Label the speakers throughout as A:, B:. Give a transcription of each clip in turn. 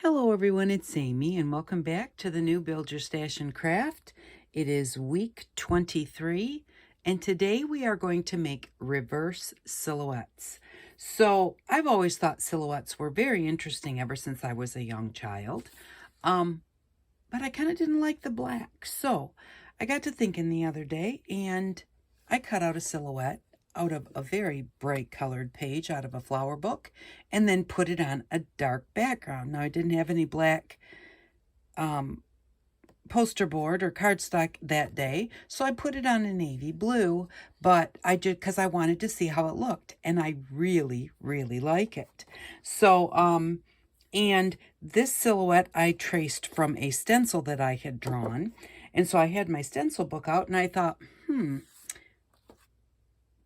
A: Hello everyone, it's Amy and welcome back to the new Build Your Stash and Craft. It is week 23 and today we are going to make reverse silhouettes. So I've always thought silhouettes were very interesting ever since I was a young child, but I kind of didn't like the black. So I got to thinking the other day and I cut out a silhouette out of a very bright colored page out of a flower book and then put it on a dark background. Now I didn't have any black poster board or cardstock that day, so I put it on a navy blue, but I did because I wanted to see how it looked, and I really like it. So and this silhouette I traced from a stencil that I had drawn, and so I had my stencil book out and I thought,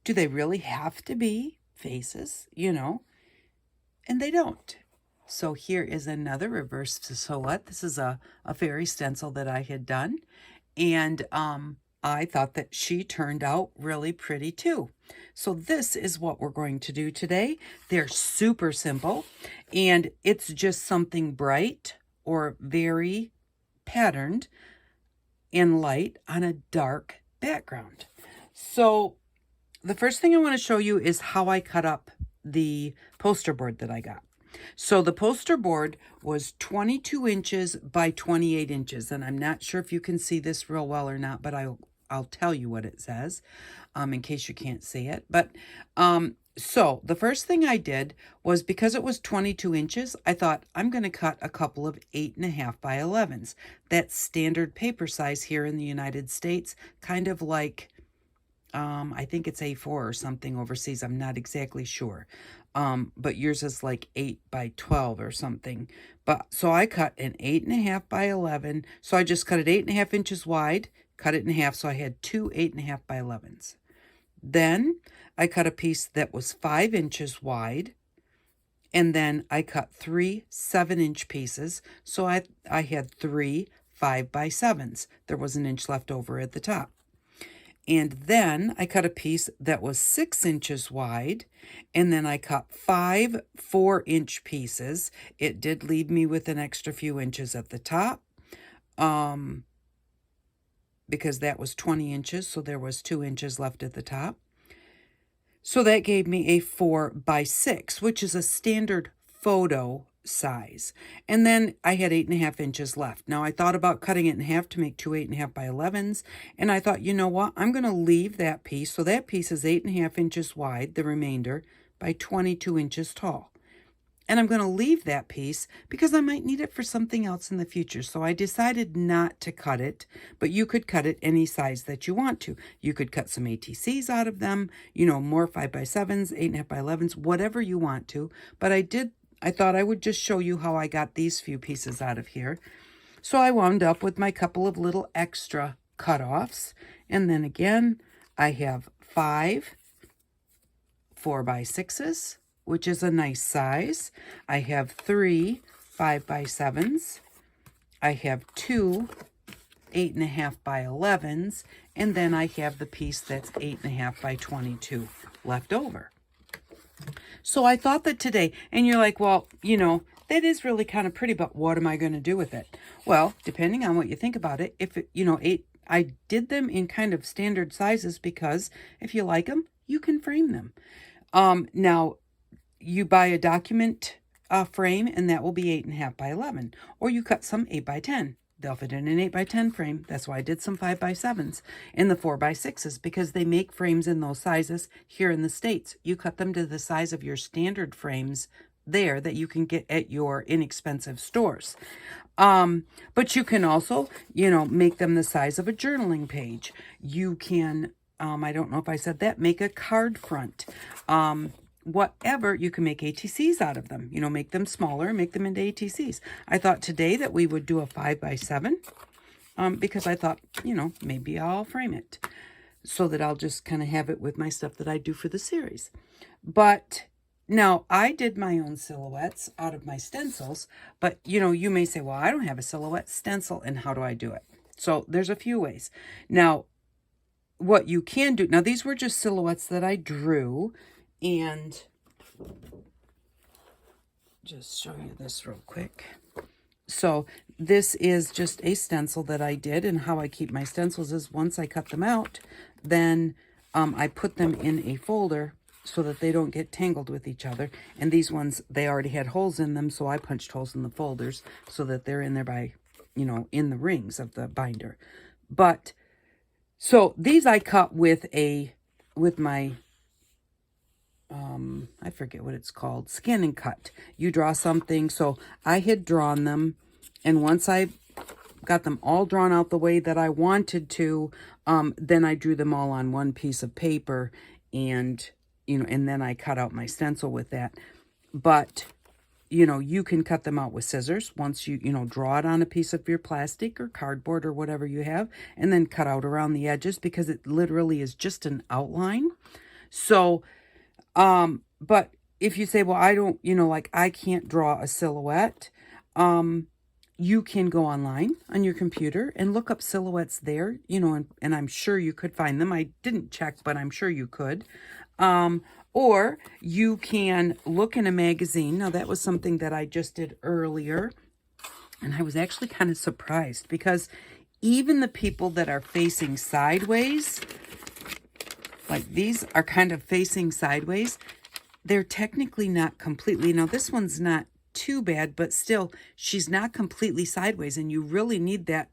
A: do they really have to be faces, And they don't. So here is another reverse silhouette. This is a fairy stencil that I had done. And I thought that she turned out really pretty too. So this is what we're going to do today. They're super simple. And it's just something bright or very patterned and light on a dark background. So the first thing I want to show you is how I cut up the poster board that I got. So the poster board was 22 inches by 28 inches. And I'm not sure if you can see this real well or not, but I'll tell you what it says in case you can't see it. But so the first thing I did was, because it was 22 inches, I thought I'm going to cut a couple of 8.5 by 11s. That's standard paper size here in the United States, kind of like I think it's A4 or something overseas. I'm not exactly sure. But yours is like 8 by 12 or something. But so I cut an 8.5 by 11. So I just cut it 8.5 inches wide, cut it in half. So I had two 8.5 by 11s. Then I cut a piece that was 5 inches wide. And then I cut three 7-inch pieces. So I had three 5 by 7s. There was an inch left over at the top. And then I cut a piece that was 6 inches wide, and then I cut 5 4-inch pieces. It did leave me with an extra few inches at the top, because that was 20 inches, so there was 2 inches left at the top. So that gave me a 4 by 6, which is a standard photo size. And then I had 8.5 inches left. Now I thought about cutting it in half to make two 8.5 by 11s. And I thought, you know what? I'm going to leave that piece. So that piece is 8.5 inches wide, the remainder, by 22 inches tall. And I'm going to leave that piece because I might need it for something else in the future. So I decided not to cut it, but you could cut it any size that you want to. You could cut some ATCs out of them, more 5 by 7s, 8.5 by 11s, whatever you want to. But I thought I would just show you how I got these few pieces out of here. So I wound up with my couple of little extra cutoffs. And then again, I have 5 4 by 6s, which is a nice size. I have 3 5 by 7s. I have 2 8.5 by 11s. And then I have the piece that's 8.5 by 22 left over. So I thought that today, and you're like, well, that is really kind of pretty, but what am I going to do with it? Well, depending on what you think about it, if I did them in kind of standard sizes because if you like them, you can frame them. Now, you buy a document frame, and that will be 8.5 by 11, or you cut some 8 by 10. They'll fit in an 8 by 10 frame. That's why I did some 5 by 7s and the 4 by 6s, because they make frames in those sizes here in the States. You cut them to the size of your standard frames there that you can get at your inexpensive stores. But you can also, make them the size of a journaling page. You can, I don't know if I said that, make a card front. Whatever, you can make ATCs out of them, make them smaller, make them into ATCs. I thought today that we would do a 5 by 7 because I thought, maybe I'll frame it so that I'll just kind of have it with my stuff that I do for the series. But now I did my own silhouettes out of my stencils, but you may say, well, I don't have a silhouette stencil, and how do I do it? So there's a few ways. Now, what you can do, now these were just silhouettes that I drew. And just show you this real quick. So this is just a stencil that I did, and how I keep my stencils is once I cut them out, then I put them in a folder so that they don't get tangled with each other. And these ones, they already had holes in them, so I punched holes in the folders so that they're in there by, you know, in the rings of the binder. But, so these I cut with my, I forget what it's called, scan and cut. You draw something, so I had drawn them, and once I got them all drawn out the way that I wanted to, then I drew them all on one piece of paper, and, you know, and then I cut out my stencil with that. But, you know, you can cut them out with scissors once you know, draw it on a piece of your plastic or cardboard or whatever you have, and then cut out around the edges, because it literally is just an outline. So, but if you say, well, I don't, you know, like I can't draw a silhouette, you can go online on your computer and look up silhouettes there, you know, and I'm sure you could find them. I didn't check, but I'm sure you could. Or you can look in a magazine. Now, that was something that I just did earlier, and I was actually kind of surprised, because even the people that are facing sideways, like these are kind of facing sideways, they're technically not completely, now this one's not too bad, but still, she's not completely sideways, and you really need that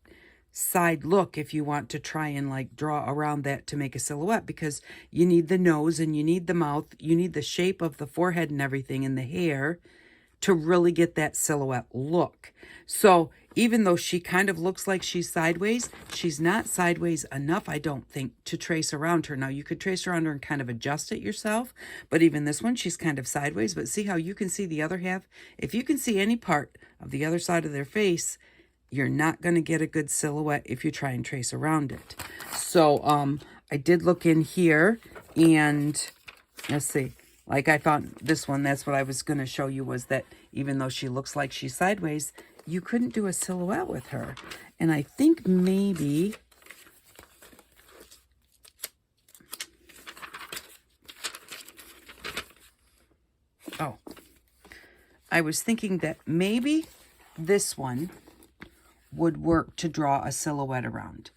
A: side look if you want to try and like draw around that to make a silhouette, because you need the nose and you need the mouth, you need the shape of the forehead and everything, and the hair to really get that silhouette look. So even though she kind of looks like she's sideways, she's not sideways enough, I don't think, to trace around her. Now, you could trace around her and kind of adjust it yourself, but even this one, she's kind of sideways. But see how you can see the other half? If you can see any part of the other side of their face, you're not going to get a good silhouette if you try and trace around it. So I did look in here, and let's see. Like, I found this one, that's what I was going to show you, was that even though she looks like she's sideways, you couldn't do a silhouette with her. And I think maybe, I was thinking that maybe this one would work to draw a silhouette around,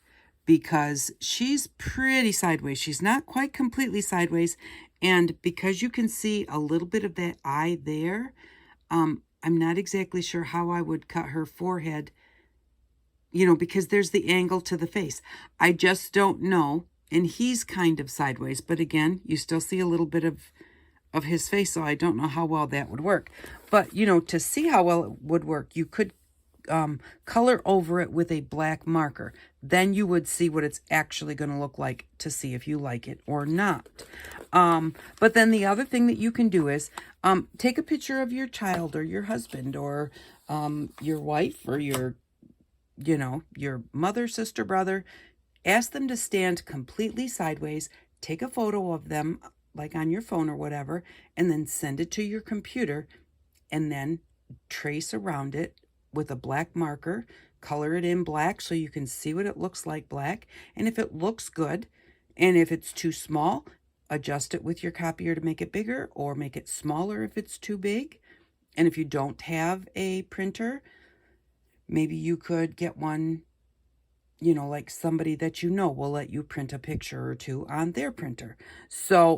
A: because she's pretty sideways. She's not quite completely sideways. And because you can see a little bit of that eye there, I'm not exactly sure how I would cut her forehead, you know, because there's the angle to the face. I just don't know. And he's kind of sideways, but again, you still see a little bit of his face, so I don't know how well that would work. But, you know, to see how well it would work, you could color over it with a black marker. Then you would see what it's actually going to look like, to see if you like it or not. But then the other thing that you can do is take a picture of your child or your husband or your wife or your, you know, your mother, sister, brother. Ask them to stand completely sideways. Take a photo of them, like on your phone or whatever, and then send it to your computer, and then trace around it with a black marker. Color it in black so you can see what it looks like black. And if it looks good, and if it's too small, adjust it with your copier to make it bigger, or make it smaller if it's too big. And if you don't have a printer, maybe you could get one, you know, like somebody that you know will let you print a picture or two on their printer. So,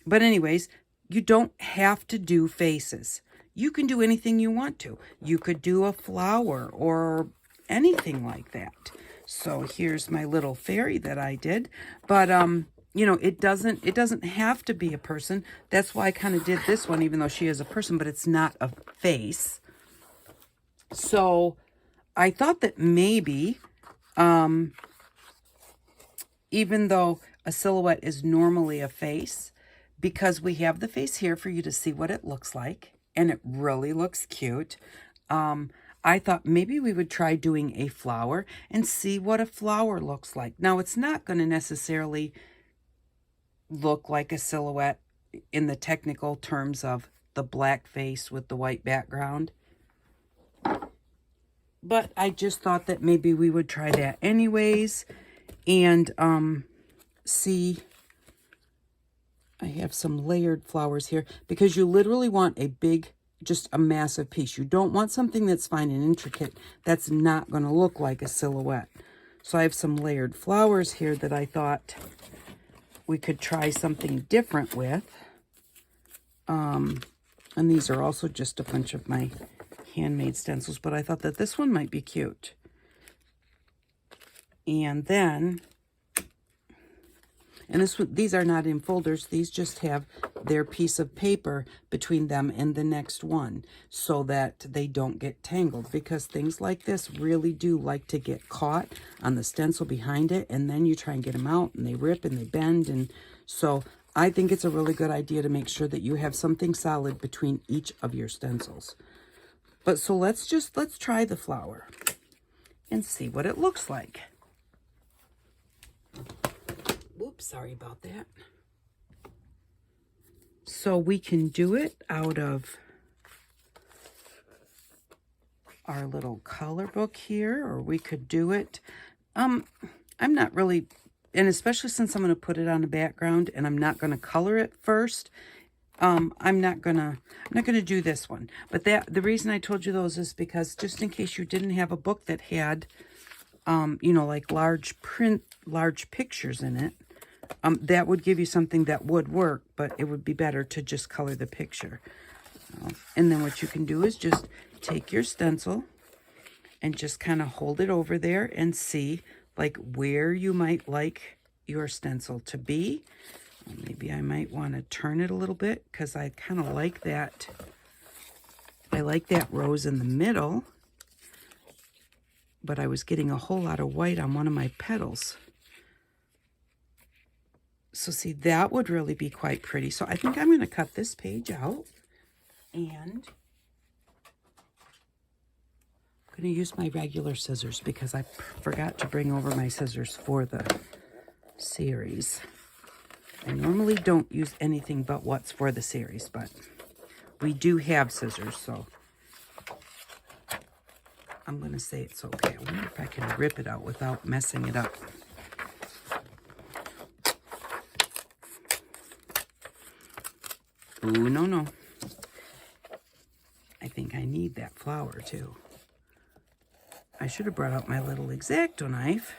A: but anyways, you don't have to do faces. You can do anything you want to. You could do a flower or anything like that. So here's my little fairy that I did. But, you know, it doesn't have to be a person. That's why I kind of did this one, even though she is a person, but it's not a face. So I thought that maybe, even though a silhouette is normally a face, because we have the face here for you to see what it looks like, and it really looks cute, I thought maybe we would try doing a flower and see what a flower looks like. Now, it's not going to necessarily look like a silhouette in the technical terms of the black face with the white background, but I just thought that maybe we would try that anyways. And see, I have some layered flowers here, because you literally want a big just a massive piece. You don't want something that's fine and intricate. That's not going to look like a silhouette. So I have some layered flowers here that I thought we could try something different with. And these are also just a bunch of my handmade stencils, but I thought that this one might be cute. And then, and these are not in folders, these just have their piece of paper between them and the next one so that they don't get tangled, because things like this really do like to get caught on the stencil behind it, and then you try and get them out and they rip and they bend. And so I think it's a really good idea to make sure that you have something solid between each of your stencils. But so let's try the flower and see what it looks like. Oops, sorry about that. So we can do it out of our little color book here, or we could do it. I'm not really, and especially since I'm going to put it on a background and I'm not going to color it first. I'm not gonna do this one. But the reason I told you those is because just in case you didn't have a book that had, you know, like large pictures in it, that would give you something that would work, but it would be better to just color the picture. And then what you can do is just take your stencil and just kind of hold it over there and see like where you might like your stencil to be. Maybe I might want to turn it a little bit because I kind of like that. I like that rose in the middle, but I was getting a whole lot of white on one of my petals. So see, that would really be quite pretty. So I think I'm going to cut this page out, and I'm going to use my regular scissors because I forgot to bring over my scissors for the series. I normally don't use anything but what's for the series, but we do have scissors, so I'm going to say it's okay. I wonder if I can rip it out without messing it up. Ooh, no. I think I need that flower, too. I should have brought out my little X-Acto knife.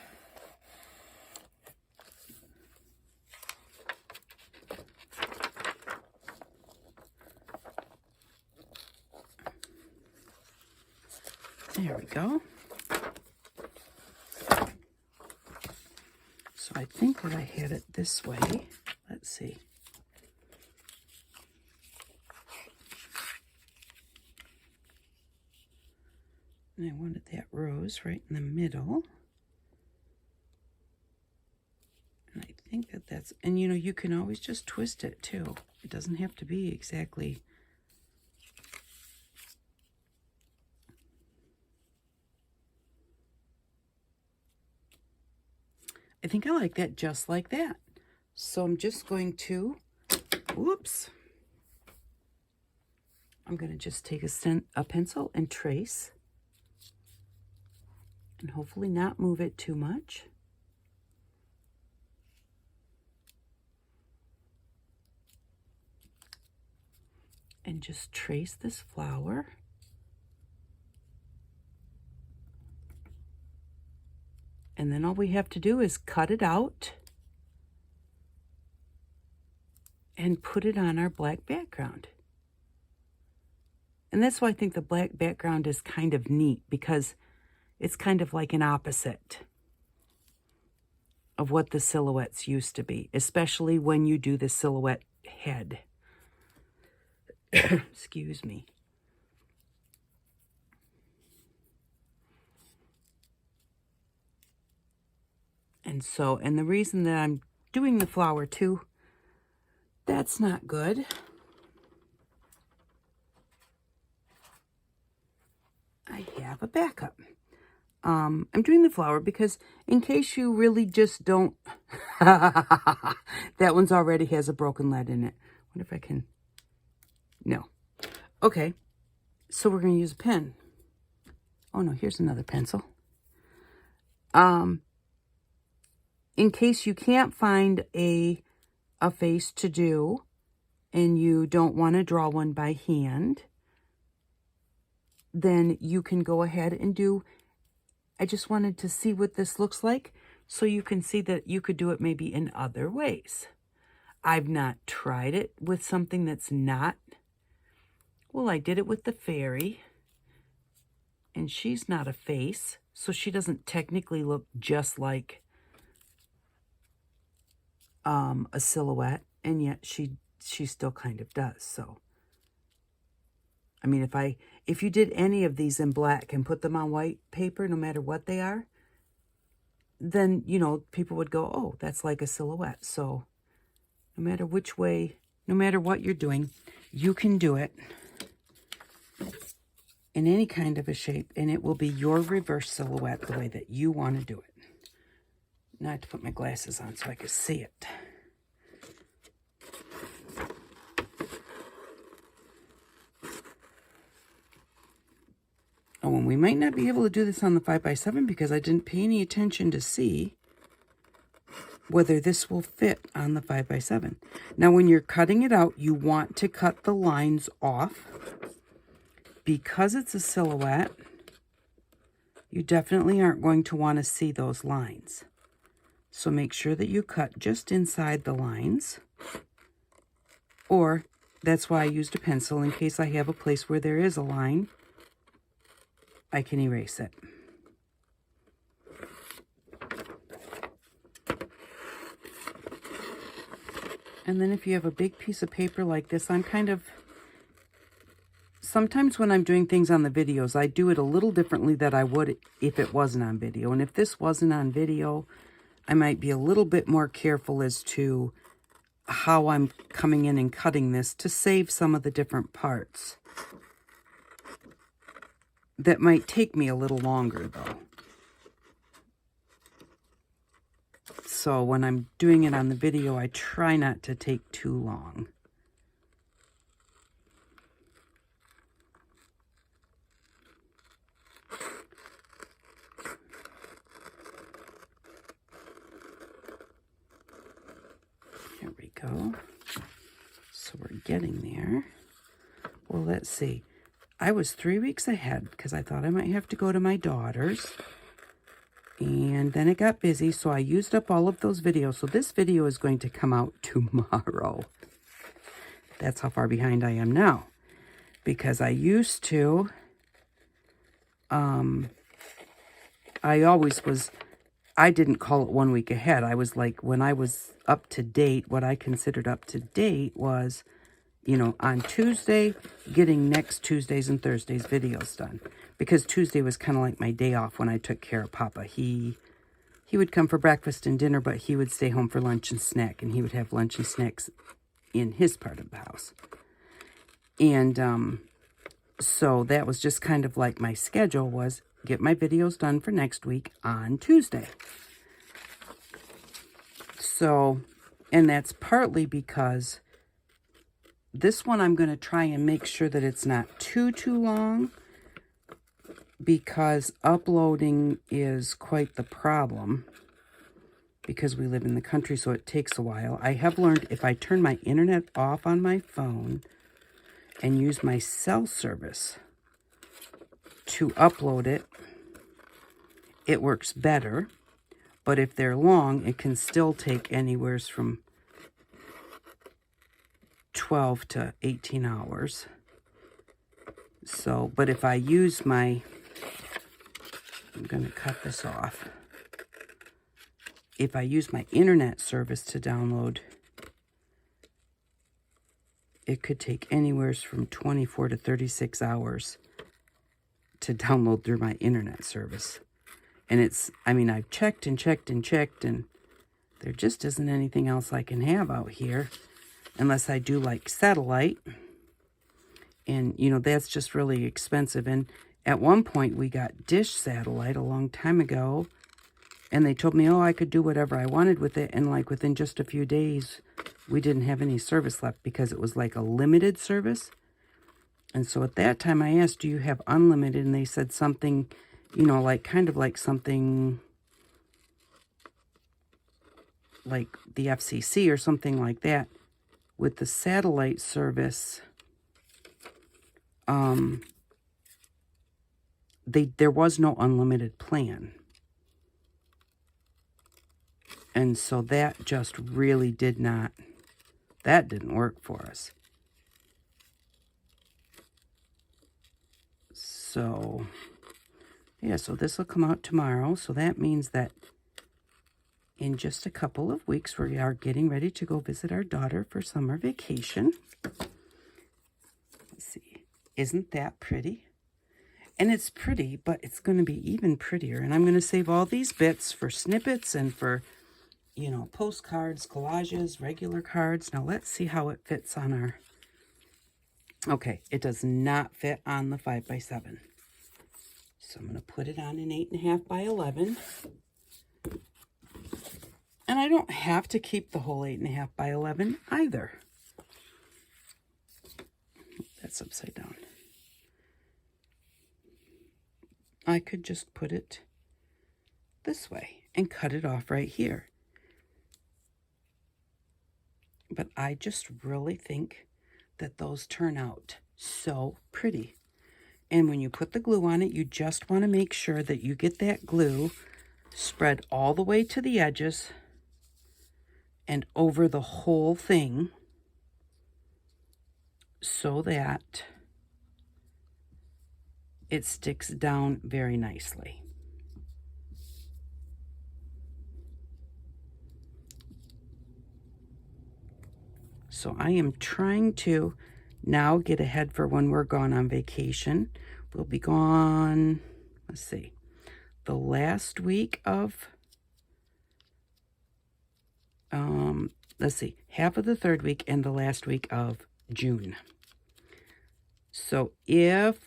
A: There we go. So I think that I had it this way. Let's see. And I wanted that rose right in the middle. And I think that that's, and you know, you can always just twist it too. It doesn't have to be exactly. I think I like that just like that. So I'm just going to, whoops. I'm going to just take a pencil and trace. And hopefully not move it too much. And just trace this flower. And then all we have to do is cut it out and put it on our black background. And that's why I think the black background is kind of neat, because it's kind of like an opposite of what the silhouettes used to be, especially when you do the silhouette head. Excuse me. And so, and the reason that I'm doing the flower too, that's not good. I have a backup. I'm doing the flower because in case you really just don't, that one's already has a broken lead in it. I wonder if I can, no. Okay, so we're going to use a pen. Oh no, here's another pencil. In case you can't find a face to do and you don't want to draw one by hand, then you can go ahead and do, I just wanted to see what this looks like so you can see that you could do it maybe in other ways. I've not tried it with something that's not, well, I did it with the fairy, and she's not a face, so she doesn't technically look just like a silhouette, and yet she still kind of does. So I mean, if you did any of these in black and put them on white paper, no matter what they are, then, you know, people would go, oh, that's like a silhouette. So no matter which way, no matter what you're doing, you can do it in any kind of a shape, and it will be your reverse silhouette the way that you want to do it. Now I have to put my glasses on so I can see it. Oh, and we might not be able to do this on the 5x7 because I didn't pay any attention to see whether this will fit on the 5x7. Now, when you're cutting it out, you want to cut the lines off. Because it's a silhouette, you definitely aren't going to want to see those lines. So make sure that you cut just inside the lines. Or, that's why I used a pencil in case I have a place where there is a line. I can erase it. And then if you have a big piece of paper like this, I'm kind of, sometimes when I'm doing things on the videos, I do it a little differently than I would if it wasn't on video. And if this wasn't on video, I might be a little bit more careful as to how I'm coming in and cutting this to save some of the different parts. That might take me a little longer, though. So when I'm doing it on the video, I try not to take too long. Here we go. So we're getting there. Well, let's see. I was 3 weeks ahead because I thought I might have to go to my daughter's. And then it got busy, so I used up all of those videos. So this video is going to come out tomorrow. That's how far behind I am now. Because I used to, I always was, I didn't call it 1 week ahead. I was like, when I was up to date, what I considered up to date was, you know, on Tuesday, getting next Tuesdays and Thursdays videos done. Because Tuesday was kind of like my day off when I took care of Papa. He would come for breakfast and dinner, but he would stay home for lunch and snack. And he would have lunch and snacks in his part of the house. And so that was just kind of like my schedule was get my videos done for next week on Tuesday. So, and that's partly because this one I'm going to try and make sure that it's not too long, because uploading is quite the problem because we live in the country, so it takes a while. I have learned if I turn my internet off on my phone and use my cell service to upload it, it works better. But if they're long, it can still take anywhere from 12 to 18 hours. So, but if I use my, I'm going to cut this off. If I use my internet service to download, it could take anywhere from 24 to 36 hours to download through my internet service. And it's, I mean, I've checked and checked and checked, and there just isn't anything else I can have out here unless I do like satellite. And, you know, that's just really expensive. And at one point, we got dish satellite a long time ago. And they told me, oh, I could do whatever I wanted with it. And, like, within just a few days, we didn't have any service left because it was, like, a limited service. And so at that time, I asked, do you have unlimited? And they said something, you know, like, kind of like something like the FCC or something like that. With the satellite service, there was no unlimited plan. And so that just really that didn't work for us. So, yeah, so this will come out tomorrow. So that means that in just a couple of weeks, we are getting ready to go visit our daughter for summer vacation. Let's see. Isn't that pretty? And it's pretty, but it's going to be even prettier. And I'm going to save all these bits for snippets and for, you know, postcards, collages, regular cards. Now let's see how it fits on our... Okay, it does not fit on the 5x7. So I'm going to put it on an 8.5 by 11. And I don't have to keep the whole 8.5 by 11 either. That's upside down. I could just put it this way and cut it off right here. But I just really think that those turn out so pretty. And when you put the glue on it, you just want to make sure that you get that glue spread all the way to the edges and over the whole thing so that it sticks down very nicely. So I am trying to now get ahead for when we're gone on vacation. We'll be gone, let's see, the last week of, let's see, half of the third week and the last week of June. So if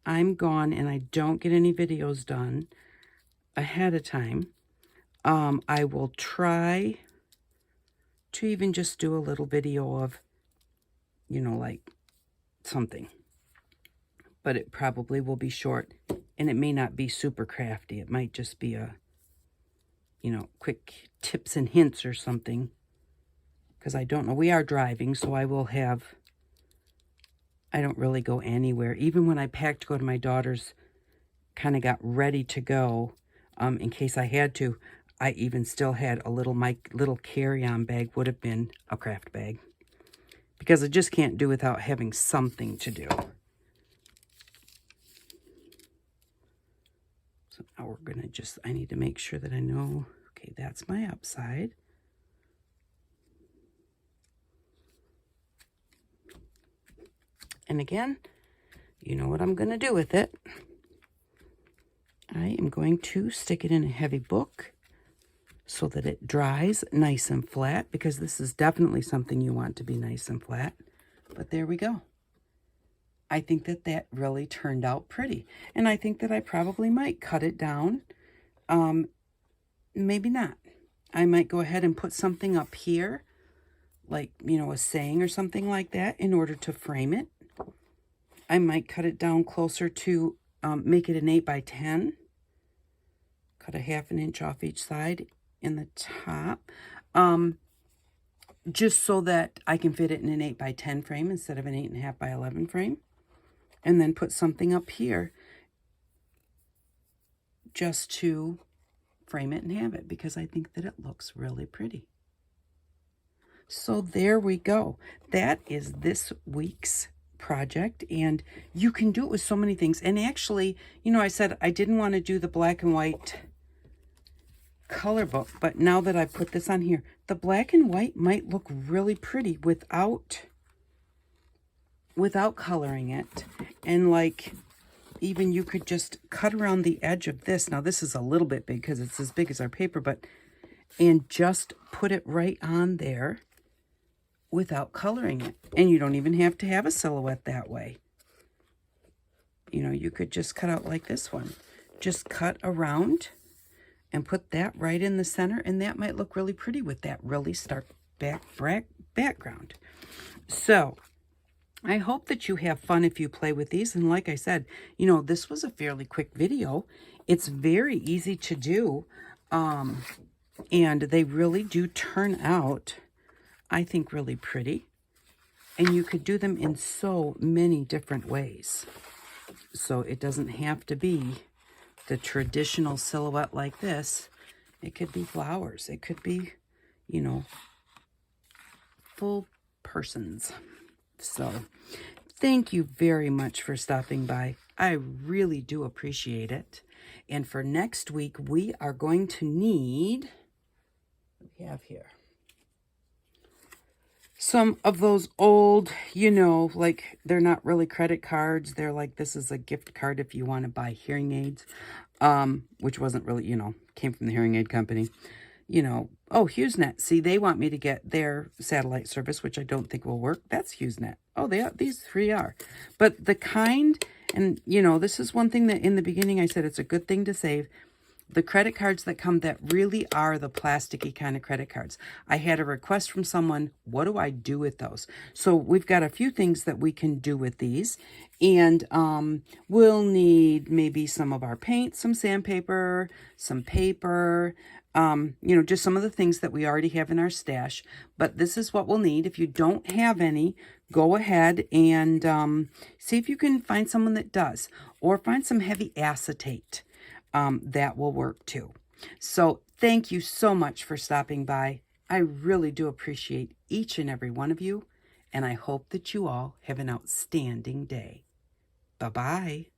A: I'm gone and I don't get any videos done ahead of time, I will try to even just do a little video of, you know, like something. But it probably will be short, and it may not be super crafty. It might just be a, you know, quick tips and hints or something. Because I don't know. We are driving, so I will have... I don't really go anywhere. Even when I packed to go to my daughter's, kind of got ready to go, in case I had to, I even still had a little, my little carry-on bag would have been a craft bag. Because I just can't do without having something to do. So now we're going to just, I need to make sure that I know, okay, that's my upside. And again, you know what I'm going to do with it. I am going to stick it in a heavy book so that it dries nice and flat, because this is definitely something you want to be nice and flat. But there we go. I think that that really turned out pretty. And I think that I probably might cut it down. Maybe not. I might go ahead and put something up here, like, you know, a saying or something like that in order to frame it. I might cut it down closer to make it an 8 by 10. Cut a 1/2 inch off each side in the top. Just so that I can fit it in an 8 by 10 frame instead of an 8.5 by 11 frame. And then put something up here just to frame it and have it, because I think that it looks really pretty. So there we go. That is this week's project, and you can do it with so many things. And actually, you know, I said I didn't want to do the black and white color book, but now that I put this on here, the black and white might look really pretty without coloring it. And like, even you could just cut around the edge of this. Now this is a little bit big because it's as big as our paper, but, and just put it right on there without coloring it. And you don't even have to have a silhouette that way. You know, you could just cut out like this one. Just cut around and put that right in the center, and that might look really pretty with that really stark background. So I hope that you have fun if you play with these. And like I said, you know, this was a fairly quick video. It's very easy to do. And they really do turn out, I think, really pretty. And you could do them in so many different ways. So it doesn't have to be the traditional silhouette like this. It could be flowers. It could be, you know, full persons. So thank you very much for stopping by. I really do appreciate it. And for next week, we are going to need, what do we have here? Some of those old, you know, like they're not really credit cards. They're like, this is a gift card if you want to buy hearing aids, which wasn't really, you know, came from the hearing aid company. You know, oh, HughesNet. See, they want me to get their satellite service, which I don't think will work. That's HughesNet. Oh, these three are. But the kind, and, you know, this is one thing that in the beginning I said it's a good thing to save. The credit cards that come that really are the plasticky kind of credit cards. I had a request from someone, what do I do with those? So we've got a few things that we can do with these. And we'll need maybe some of our paint, some sandpaper, some paper, you know, just some of the things that we already have in our stash. But this is what we'll need. If you don't have any, go ahead and see if you can find someone that does. Or find some heavy acetate. That will work too. So thank you so much for stopping by. I really do appreciate each and every one of you, and I hope that you all have an outstanding day. Bye-bye.